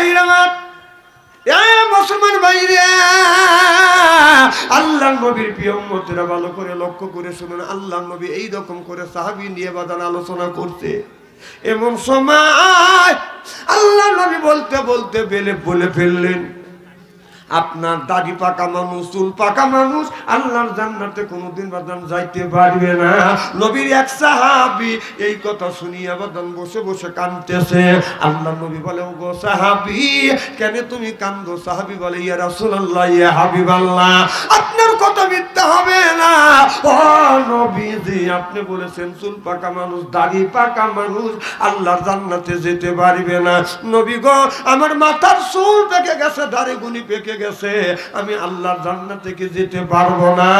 ভাইরা আমার, মুসলমান ভাইরা, আল্লাহর নবীর প্রিয় উম্মতেরা ভালো করে লক্ষ্য করে শুনুন। আল্লাহর নবী এইরকম করে সাহাবী নিয়ে বাদান আলোচনা করতে, এমন সময় আল্লাহর নবী বলতে বলতে বলে ফেললেন, আপনার দাড়ি পাকা মানুষ, চুল পাকা মানুষ আল্লাহর জান্নাতে কোনোদিন বাদান যাইতে পারবে না। নবীর এক সাহাবী এই কথা শুনিয়া বাদান বসে বসে কাঁদতেছে। আল্লাহর নবী বলে, ওগো সাহাবী, কেন তুমি কাঁদো? সাহাবী বলে, ইয়া রাসূলুল্লাহ, ইয়া হাবিবাল্লাহ, আপনার কথা মিথ্যা হবে না। ও নবীজি, আপনি বলেছেন চুল পাকা মানুষ, দাড়ি পাকা মানুষ আল্লাহর জান্নাতে যেতে পারবে না। নবী গো, আমার মাথার চুল পেকে গেছে, দাড়ি গুনি পেকে গেছে, আমি আল্লাহর জান্নাত থেকে যেতে পারবো না।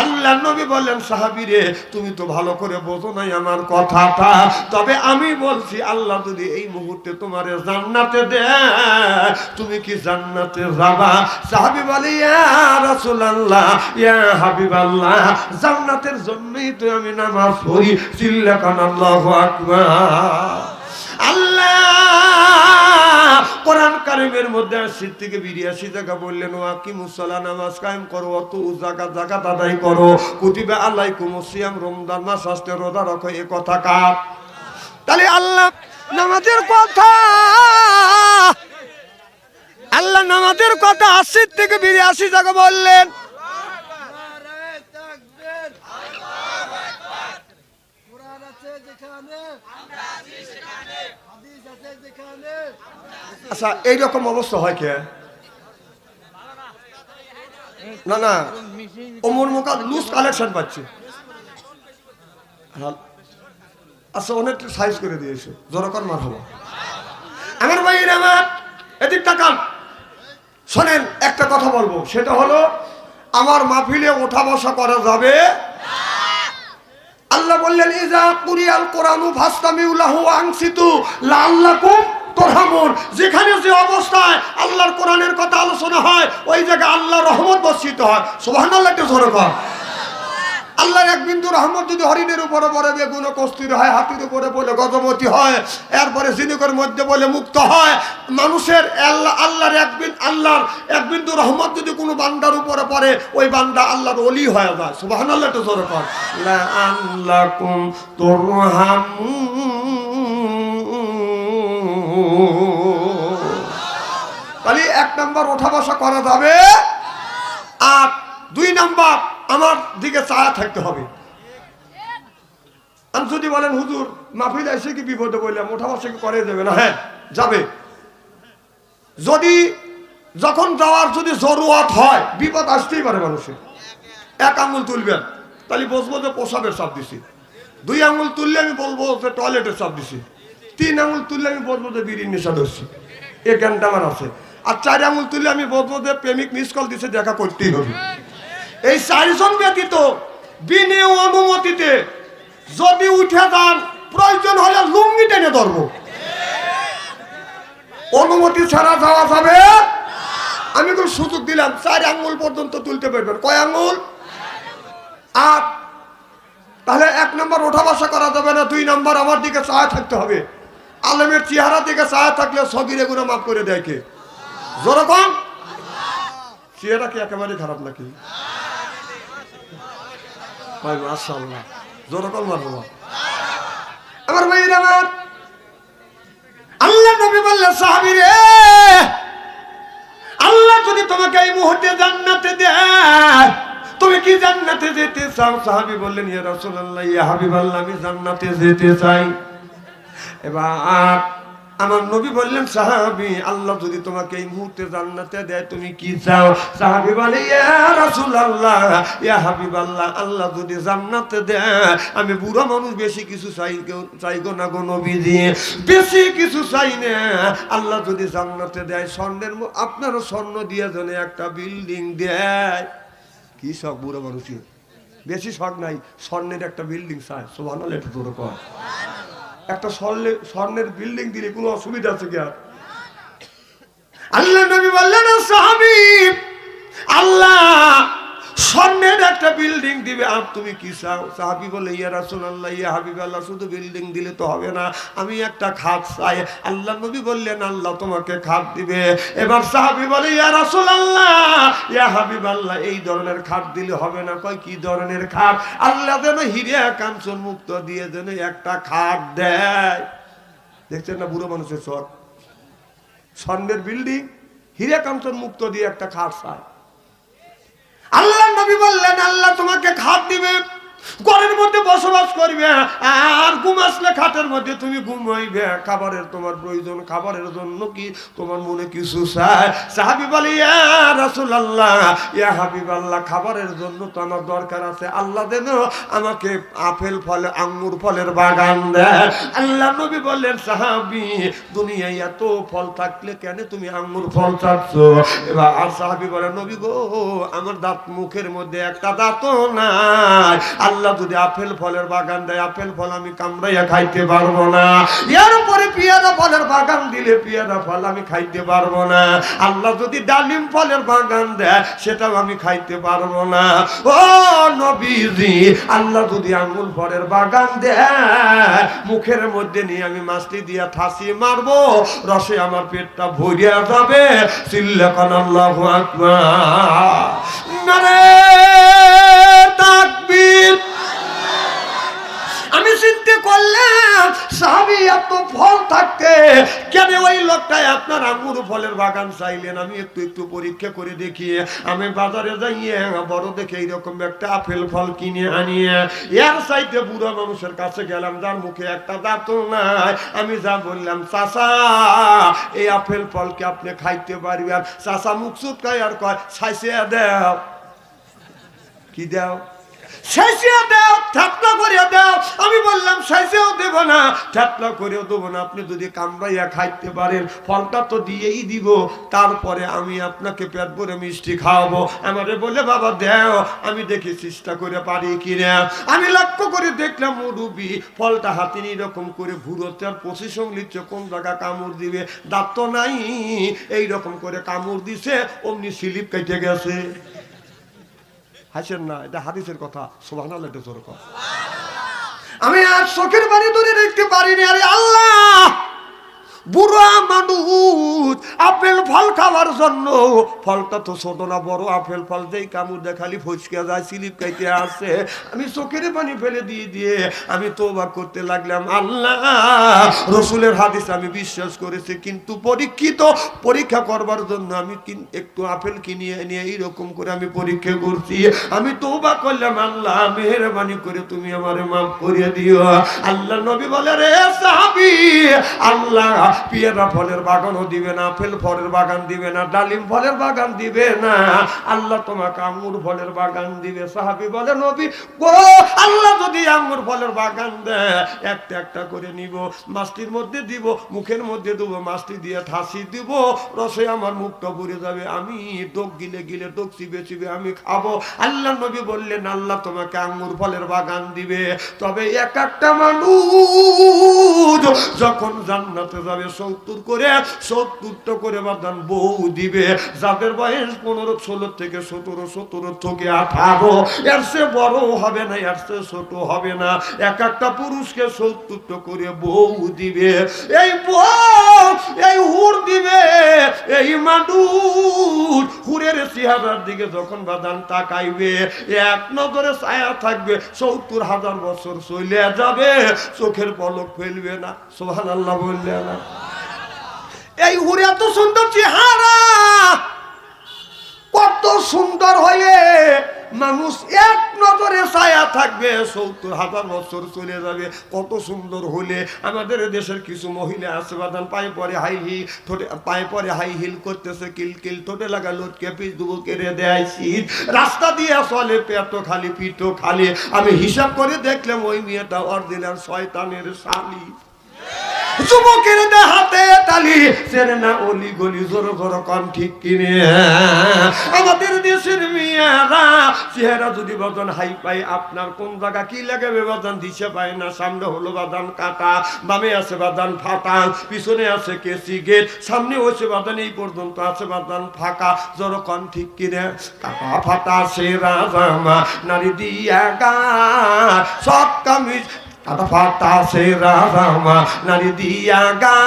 আল্লাহর নবী বললেন, সাহাবী রে, তুমি তো ভালো করে বোঝো নাই আমার কথাটা, তবে আমি বলছি, আল্লাহ যদি এই মুহূর্তে তোমারে জান্নাতে দেয়, তুমি কি জান্নাতে যাবা? সাহাবী বলে, ইয়া রাসূলুল্লাহ, ইয়া হাবিবাল্লাহ, জান্নাতের জন্যই তো আমি নামাজ পড়ি। চিল্লাকান আল্লাহু আকবার। আল্লাহ কোরআন কারীমের মধ্যে 80 থেকে 82 জায়গা বললেন, ওয়াকিমুস সালাহ, নামাজ কায়েম করো, অত যাকাত আদায় করো, কুতিবা আলাইকুমুস সিয়াম, রমজান মাস আসতে রোজা রাখো। এই কথা কার? তাহলে আল্লাহ নামাজের কথা, আল্লাহ নামাজের কথা 80 থেকে 82 জায়গা বললেন। আচ্ছা, এইরকম অবস্থা হয় কে? না না, ওমর মুকা লুজ কালেকশন পাচ্ছে। আচ্ছা, অনেক সাইজ করে দিয়েছে, জনকর মার হবো। আমার ভাইয়ের আমার, এদিক তাকান, শোনেন, একটা কথা বলবো, সেটা হলো, আমার মাহফিলে ওঠা বসা করা যাবে। আল্লাহ বললেন, ইজা কুরিয়াল কোরআনু ফাসতামিউ লাহু ওয়া আনসিতু লাআল্লাকুম তুরহামুন। যেখানে যে অবস্থায় আল্লাহর কোরআনের কথা আলোচনা হয়, ওই জায়গায় আল্লাহর রহমত বর্ষিত হয়। সুবহানাল্লাহ, একটু জোরে কর। আল্লাহর এক বিন্দু রহমত যদি হরিণের উপরে পড়ে বেগুন কস্তুরী হয়, হাতির উপরে পড়লে গজমতি হয়, এরপরে ঝিনুকের মধ্যে বলে মুক্ত হয়। মানুষের আল্লাহর এক বিন্দু রহমত যদি কোনো বান্দার উপরে পড়ে, ওই বান্দা আল্লাহর ওলি হয়ে যায়। সুবহানাল্লাহ, একটু জোরে কর। লাআল্লাকুম তুরহামুন। তাহলে 1 নাম্বার ওঠা বসা করা যাবে, আর 2 নাম্বার আমার দিকে চায়া থাকতে হবে। আমি যদি বলেন, হুজুর মাহফিল এসে কি বিপদে বললাম, ওঠা বসা কি করে যাবে না? হ্যাঁ, যাবে। যদি যখন যাওয়ার যদি জরুরত হয়, বিপদ আসতেই পারে মানুষের। 1 আঙুল তুলবেন, তাহলে বসবো যে প্রসাবের চাপ দিছি। 2 আঙুল তুললে আমি বলবো যে টয়লেটের চাপ দিছি। 3 আঙুল তুললে আমি বলবো যে বিড়ির নেশা ধরছি। এ জ্ঞানটা আমার আছে। আর 4 আঙুল তুললে আমি বলবো যে প্রেমিক মিস কল দিছে, দেখা করতেই হবে। এই 4 জন ব্যতীত বিনা অনুমতিতে যদি উঠে যান, প্রয়োজন হলে লুঙ্গি টেনে ধরবো। অনুমতি ছাড়া যাওয়া যাবে। আমি কোন সুযোগ দিলাম, 4 আঙ্গুল পর্যন্ত তুলতে পারবেন। কয় আঙ্গুল? 8। তাহলে 1 নম্বর ওঠা বসা করা যাবে না, 2 নম্বর আমার দিকে চায়া থাকতে হবে। আলেমের চেহারা দিকে চায়া থাকলে সগিরে গুনাহ মাফ করে দেয় কে? যেরকম চেহারা কি একেবারে খারাপ নাকি? ভাই মাশাআল্লাহ, যেরকম মারহাবা। আমার ভাইরা আমার, আল্লাহ নবী বললেন, সাহাবী রে, আল্লাহ যদি তোমাকে এই মুহূর্তে জান্নাতে দেয়, তুমি কি জান্নাতে যেতে চাও? সাহাবী বললেন, ইয়া রাসূলুল্লাহ, ইয়া হাবিবাল্লাহ, আমি জান্নাতে যেতে চাই। এবার আমার নবী বললেন, সাহাবী, আল্লাহ যদি তোমাকে এই মুহূর্তে জান্নাতে দেয়, তুমি কি চাও? সাহাবী বলে, ইয়া রাসূলুল্লাহ, ইয়া হাবিবাল্লাহ, আল্লাহ যদি জান্নাতে দেয়, আমি বুড়া মানুষ, বেশি কিছু চাইগো না গো নবীজি, বেশি কিছু চাই না। আল্লাহ যদি জান্নাতে দেয়, স্বর্ণের আপনার স্বর্ণ দিয়ে জন্য একটা বিল্ডিং দেয়। কি শখ বুড়া মানুষের? বেশি শখ নাই, স্বর্ণের একটা বিল্ডিং চায়। সুবহানাল্লাহ, একটু জোরে কর। একটা স্বর্ণের বিল্ডিং দিলে কোনো অসুবিধা আছে কি? আর আল্লাহ নবী বললেন, সাহাবী, আল্লাহ স্বর্ণের একটা বিল্ডিং দিবে। আর তুমি কি চাও? সাহাবী বলে ইয়া রাসূলুল্লাহ, ইয়া হাবিবাল্লাহ, শুধু বিল্ডিং দিলে তো হবে না, আমি একটা খাট চাই। আল্লাহ নবী বললেন আল্লাহ তোমাকে খাট দিবে। এবার সাহাবী বলে ইয়া রাসূলুল্লাহ, ইয়া হাবিবাল্লাহ, এই ধরনের খাট দিলে হবে না। কয় কি ধরনের খাট? আল্লাহ যেন হিরে কাঞ্চন মুক্ত দিয়ে যেন একটা খাট দেয়। দেখছেন না বুড়ো মানুষের শখ, স্বর্ণের বিল্ডিং, হিরে কাঞ্চন মুক্ত দিয়ে একটা খাট চায়। আল্লাহ নবী বললেন আল্লাহ তোমাকে খাট দিবে, ঘরের মধ্যে বসবাস করবে, আর ঘুম আসলে খাটের মধ্যে তুমি ঘুমাইবে। খাবারের তোমার প্রয়োজন, খাবারের জন্য কি তোমার মনে কিছু চায়? সাহাবী বলে ইয়া রাসূলুল্লাহ, ইয়া হাবিবাল্লাহ, খাবারের জন্য তো আমার দরকার আছে, আল্লাহ যেন আমাকে আপেল ফল আঙ্গুর ফলের বাগান দেয়। আল্লাহ নবী বললেন সাহাবী, দুনিয়ায় এত ফল থাকলে কেন তুমি আঙ্গুর ফল চাচ্ছ? এবার আর সাহাবী বলে নবী গো, আমার দাঁত মুখের মধ্যে একটা দাঁতও নাই, আল্লাহ যদি আপেল ফলের বাগান দেয়, আপেল ফল আমি কামড়াইয়া খাইতে পারবো না। এর উপরে পেয়ারা ফলের বাগান দিলে পেয়ারা ফল আমি খাইতে পারবো না। আল্লাহ যদি ডালিম ফলের বাগান দেয়, সেটাও আমি খাইতে পারবো না। ও নবীজি, আল্লাহ যদি আঙ্গুর ফলের বাগান দেয়, মুখের মধ্যে নিয়ে আমি মাছটি দিয়া ঠাসি মারবো, রসে আমার পেটটা ভরিয়া যাবে। চিল্লাকান আল্লাহু আকবার, নারে তাকবীর। আমি চিন্তা করলাম সাহাবী এত ফল থাকতে কেন ওই লোকটাই আপনার আঙ্গুর ফলের বাগান চাইলেন? আমি একটু পরীক্ষা করে দেখি। আমি বাজারে যাইয়ে বড় দেখে এইরকম একটা আপেল ফল কিনে আনিয়ে এর চাইতে বুড়ো মানুষের কাছে গেলাম, যার মুখে একটা দাঁতও নাই। আমি যা বললাম, চাচা এই আপেল ফলকে আপনি খাইতে পারবেন? চাচা মুখ চুটকায় আর কয় ছাইছে দাও। কি দাও? শেষিয়া দাও, ঠাট্টা করিয়া দাও। আমি বললাম শেষেও দেব না, ঠাট্টা করেও দেবো না। আপনি যদি কামড়াইয়া খাইতে পারেন, ফলটা তো দিয়েই দিব, তারপরে আমি আপনাকে পেট ভরে মিষ্টি খাওয়াবো। আমারে বলে বাবা দেও, আমি দেখি চেষ্টা করে পারি কিনা। আমি লক্ষ্য করে দেখলাম মুরুবি ফলটা হাতে নিয়ে এরকম করে ঘুরোতে আর পজিশন লিখছে কোন জায়গা কামড় দিবে, দাঁত তো নাই, এইরকম করে কামড় দিছে, অমনি স্লিপ কেটে গেছে। হাসেন না, এটা হাদিসের কথা। সুবহানাল্লাহ, এটা জোরে কথা। আমি আর চোখের পানি ধরে দেখতে পারিনি। আরে আল্লাহ, বুড়া মানুষ আপেল ফল খাওয়ার জন্য, ফলটা তো ছোট না বড় আপেল ফল, যেই কামড় দেখালি ফসকে যায়, স্লিপ খাইতে আসে। আমি চোখের পানি ফেলে দিয়ে আমি তওবা করতে লাগলাম। আল্লাহ রসুলের হাদিস আমি বিশ্বাস করেছি, কিন্তু পরীক্ষা করবার জন্য আমি একটু আপেল কিনে নিয়ে এইরকম করে আমি পরীক্ষা করছি। আমি তওবা করলাম, আল্লাহ মেহেরবানি করে তুমি আমারে মাফ করে দিও। আল্লাহ নবী বলে রে সাহাবী, আল্লাহ পেয়ারা ফলের বাগানও দিবে না, আপেল ফলের বাগান দিবে না, ডালিম ফলের বাগান দিবে না, আল্লাহ তোমাকে আঙ্গুর ফলের বাগান দিবে। সাহাবী বলে নবী গো, আল্লাহ যদি আঙ্গুর ফলের বাগান দেয়, একটা একটা করে নিব, মাছটির মধ্যে দিব, মুখের মধ্যে দেবো, মাছটি দিয়ে ঠাসি দিব, রসে আমার মুখটা ভরে যাবে, আমি ডোক গিলে গিলে ডোক চিবে চিবে আমি খাবো। আল্লাহ নবী বললেন আল্লাহ তোমাকে আঙ্গুর ফলের বাগান দিবে, তবে এক একটা মানুষ যখন জান্নাতে যাবে 70টা করে বাদান বউ দিবে, যাদের বয়স 15-16 থেকে 17 থেকে 18, এর চেয়ে বড় হবে না, এর চেয়ে ছোট হবে না। এক একটা পুরুষকে 70টা করে বউ দিবে। এই বউ, এই হুর দিবে। এই মানুষ হুরের চেহারার দিকে যখন বাদান তাকাইবে, এক নজরে ছায়া থাকবে, 70,000 বছর চলে যাবে, চোখের পলক ফেলবে না। সুবহানাল্লাহ বললে না? এই হুরে এত সুন্দর চেহারা, কত সুন্দর হয়ে মানুষ এক নজরে ছায়া থাকবে, 70,000 বছর চলে যাবে, কত সুন্দর হলে। আমাদের দেশের কিছু মহিলা আছে বাদান পায়ে পরে হাই হিল, পায়ে পরে হাই হিল করতেছে, কিলকিল ঠোঁটে লাগা লটকে পিঠ দুবো কেড়ে দেয়, শীত রাস্তা দিয়ে চলে, পেটো খালি পিঠো খালি। আমি হিসাব করে দেখলাম ওই মেয়েটা অরিজিনাল শয়তানের শালি। যুবকের হাতে তালি সেরে না অলি গলি জোর জোর কন ঠিক কিনে। আমাদের দেশের মেয়েরা চেহারা যদি বাদান হাই পাই, আপনার কোন জায়গা কি লাগাবে বাদান দিশে পায় না। সামনে হলো বাদান কাটা, বামে আছে বাদান ফাটা, পিছনে আছে কেসি গেট, সামনে হচ্ছে বাদান এই পর্যন্ত আছে বাদান ফাঁকা। জোর কন ঠিক কিনে। কাটা ফাটা সেরা জামা নারী দিয়া গা সব কামিজ, কাটা ফাটা সেরা জামা নারী দিয়া গা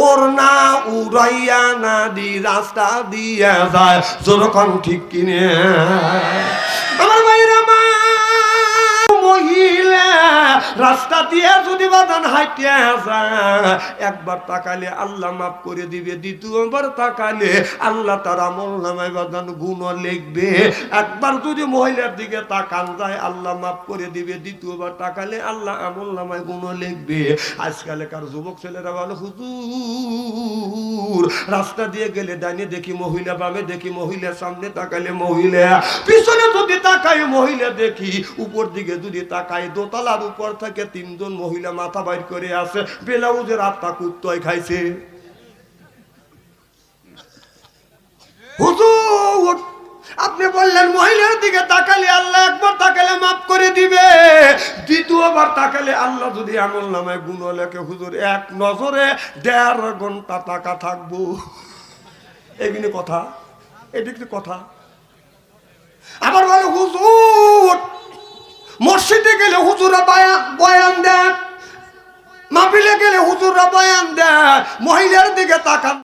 ওর না উড়াইয়া নারী রাস্তা দিয়া যায়। যেরকম ঠিক কিনে। আমার ভাইরা মা, মহিলা রাস্তা দিয়ে যদি বাদান হাইটিয়া যায়, একবার তাকালে আল্লাহ মাফ করে দিবে, দ্বিতীয়বার তাকালে আল্লাহ তার আমলনামায় বাদান গুণ লিখবে। একবার যদি মহিলার দিকে তাকান যায় আল্লাহ মাফ করে দিবে, দ্বিতীয়বার তাকালে আল্লাহ আমলনামায় গুণ লিখবে। আজকালকার যুবক ছেলেরা বলে হুজুর রাস্তা দিয়ে গেলে ডাইনে দেখি মহিলা, বামে দেখি মহিলা, সামনে তাকালে মহিলা, পিছনে যদি তাকাই মহিলা দেখি, উপর দিকে যদি তাকাই দোতলার উপর থেকে তিনজন মহিলা মাথা বাইর করে আছে, ব্লাউজের আত্মা কুত্তয় খাইছে। হুজুর আপনি বললেন মহিলার দিকে তাকালে আল্লাহ একবার তাকালে মাফ করে দিবে, দ্বিতীয়বার তাকালে আল্লাহ যদি আমল নামায় গুণ লেখে। হুজুর এক নজরে 1.5 ঘন্টা তাকা থাকবো, এগুলি কথা, এদিকে কথা। আবার বলে হুজুর মসজিদে গেলে হুজুরা বয়ান দেন, মাহফিলে গেলে হুজুরা বয়ান দেয়, মহিলার দিকে তাকান।